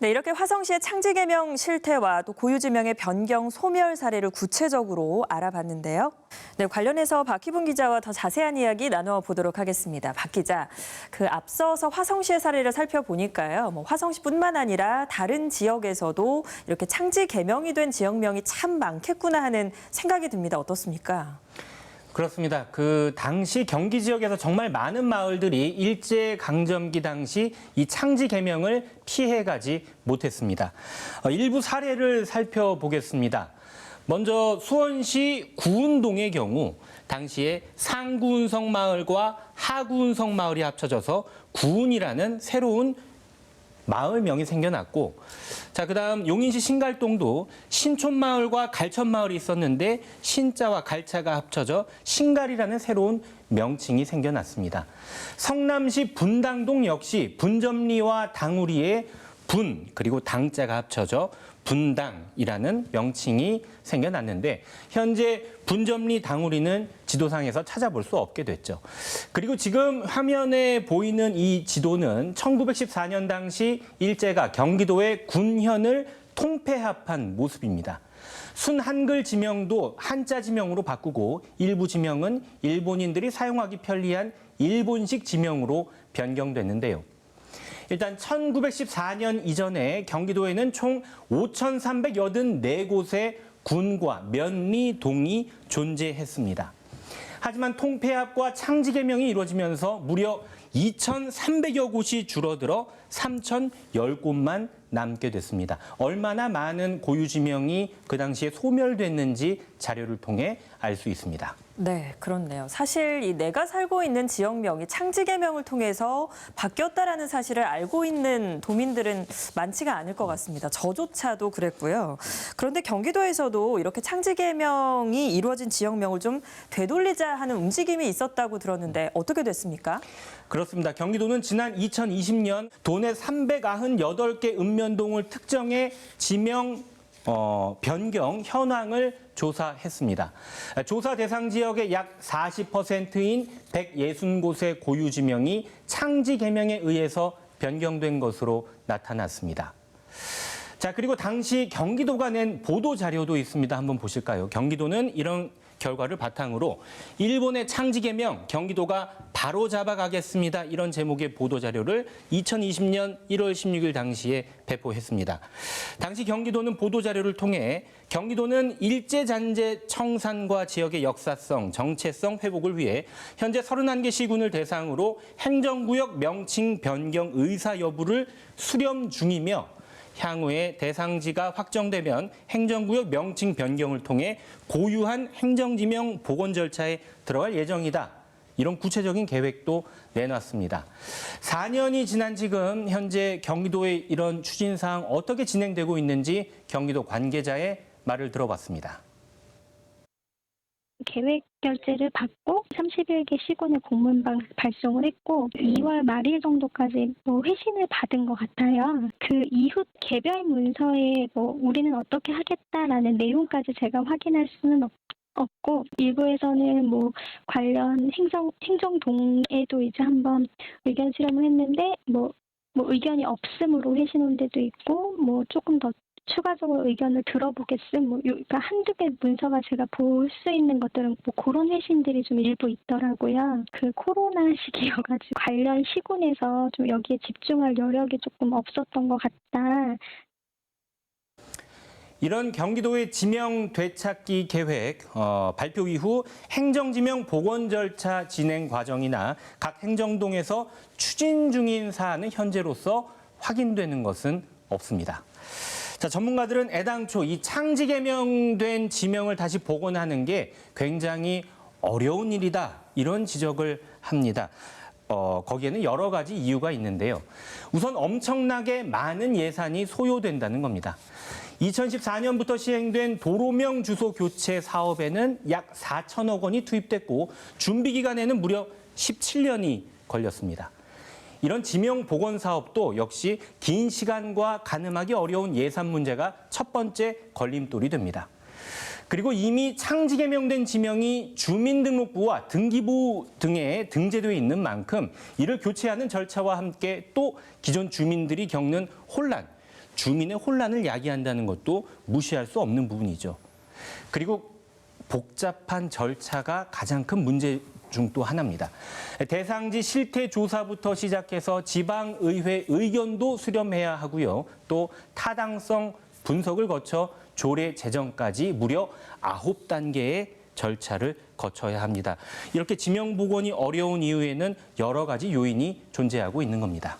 네, 이렇게 화성시의 창지 개명 실태와 또 고유 지명의 변경 소멸 사례를 구체적으로 알아봤는데요. 네, 관련해서 박희분 기자와 더 자세한 이야기 나눠보도록 하겠습니다. 박 기자, 앞서서 화성시의 사례를 살펴보니까요. 화성시뿐만 아니라 다른 지역에서도 이렇게 창지 개명이 된 지역명이 참 많겠구나 하는 생각이 듭니다. 어떻습니까? 그렇습니다. 당시 경기 지역에서 정말 많은 마을들이 일제강점기 당시 이 창지 개명을 피해가지 못했습니다. 일부 사례를 살펴보겠습니다. 먼저 수원시 구운동의 경우 당시에 상구운성 마을과 하구운성 마을이 합쳐져서 구운이라는 새로운 마을명이 생겨났고, 자, 그다음 용인시 신갈동도 신촌마을과 갈천마을이 있었는데 신자와 갈차가 합쳐져 신갈이라는 새로운 명칭이 생겨났습니다. 성남시 분당동 역시 분점리와 당우리의 분 그리고 당자가 합쳐져 분당이라는 명칭이 생겨났는데 현재 분점리 당우리는 지도상에서 찾아볼 수 없게 됐죠. 그리고 지금 화면에 보이는 이 지도는 1914년 당시 일제가 경기도의 군현을 통폐합한 모습입니다. 순 한글 지명도 한자 지명으로 바꾸고 일부 지명은 일본인들이 사용하기 편리한 일본식 지명으로 변경됐는데요. 일단 1914년 이전에 경기도에는 총 5,384곳의 군과 면리, 동이 존재했습니다. 하지만 통폐합과 창지 개명이 이루어지면서 무려 2,300여 곳이 줄어들어 3,010곳만 남게 됐습니다. 얼마나 많은 고유 지명이 그 당시에 소멸됐는지 자료를 통해 알 수 있습니다. 네, 그렇네요. 사실 내가 살고 있는 지역명이 창지 개명을 통해서 바뀌었다라는 사실을 알고 있는 도민들은 많지가 않을 것 같습니다. 저조차도 그랬고요. 그런데 경기도에서도 이렇게 창지 개명이 이루어진 지역명을 좀 되돌리자 하는 움직임이 있었다고 들었는데 어떻게 됐습니까? 그렇습니다. 경기도는 지난 2020년 도내 398개 읍면동을 특정해 지명 변경 현황을 조사했습니다. 조사 대상 지역의 약 40%인 160곳의 고유 지명이 창지 개명에 의해서 변경된 것으로 나타났습니다. 자, 그리고 당시 경기도가 낸 보도 자료도 있습니다. 한번 보실까요? 경기도는 이런 결과를 바탕으로 일본의 창지 개명 경기도가 바로 잡아가겠습니다. 이런 제목의 보도 자료를 2020년 1월 16일 당시에 배포했습니다. 당시 경기도는 보도 자료를 통해 경기도는 일제잔재 청산과 지역의 역사성, 정체성 회복을 위해 현재 31개 시군을 대상으로 행정구역 명칭 변경 의사 여부를 수렴 중이며 향후에 대상지가 확정되면 행정구역 명칭 변경을 통해 고유한 행정지명 복원 절차에 들어갈 예정이다. 이런 구체적인 계획도 내놨습니다. 4년이 지난 지금 현재 경기도의 이런 추진사항 어떻게 진행되고 있는지 경기도 관계자의 말을 들어봤습니다. 계획 결재를 받고 31개 시군에 공문 발송을 했고 2월 말일 정도까지 회신을 받은 것 같아요. 그 이후 개별 문서에 우리는 어떻게 하겠다라는 내용까지 제가 확인할 수는 없고 일부에서는 관련 행정동에도 이제 한번 의견 수렴을 했는데 의견이 없음으로 회신 온 데도 있고 조금 더 추가적으로 의견을 들어보겠음. 그러니까 한두 개 문서가 제가 볼 수 있는 것들은 그런 회신들이 좀 일부 있더라고요. 그 코로나 시기여가지고 관련 시군에서 좀 여기에 집중할 여력이 조금 없었던 것 같다. 이런 경기도의 지명 되찾기 계획 발표 이후 행정지명 복원 절차 진행 과정이나 각 행정동에서 추진 중인 사안은 현재로서 확인되는 것은 없습니다. 자, 전문가들은 애당초 이 창지 개명된 지명을 다시 복원하는 게 굉장히 어려운 일이다. 이런 지적을 합니다. 거기에는 여러 가지 이유가 있는데요. 우선 엄청나게 많은 예산이 소요된다는 겁니다. 2014년부터 시행된 도로명 주소 교체 사업에는 약 4천억 원이 투입됐고 준비 기간에는 무려 17년이 걸렸습니다. 이런 지명 복원 사업도 역시 긴 시간과 가늠하기 어려운 예산 문제가 첫 번째 걸림돌이 됩니다. 그리고 이미 창지 개명된 지명이 주민등록부와 등기부 등에 등재되어 있는 만큼 이를 교체하는 절차와 함께 또 기존 주민들이 겪는 혼란, 주민의 혼란을 야기한다는 것도 무시할 수 없는 부분이죠. 그리고 복잡한 절차가 가장 큰 문제 중 또 하나입니다. 대상지 실태 조사부터 시작해서 지방의회 의견도 수렴해야 하고요. 또 타당성 분석을 거쳐 조례 제정까지 무려 9단계의 절차를 거쳐야 합니다. 이렇게 지명 복원이 어려운 이유에는 여러 가지 요인이 존재하고 있는 겁니다.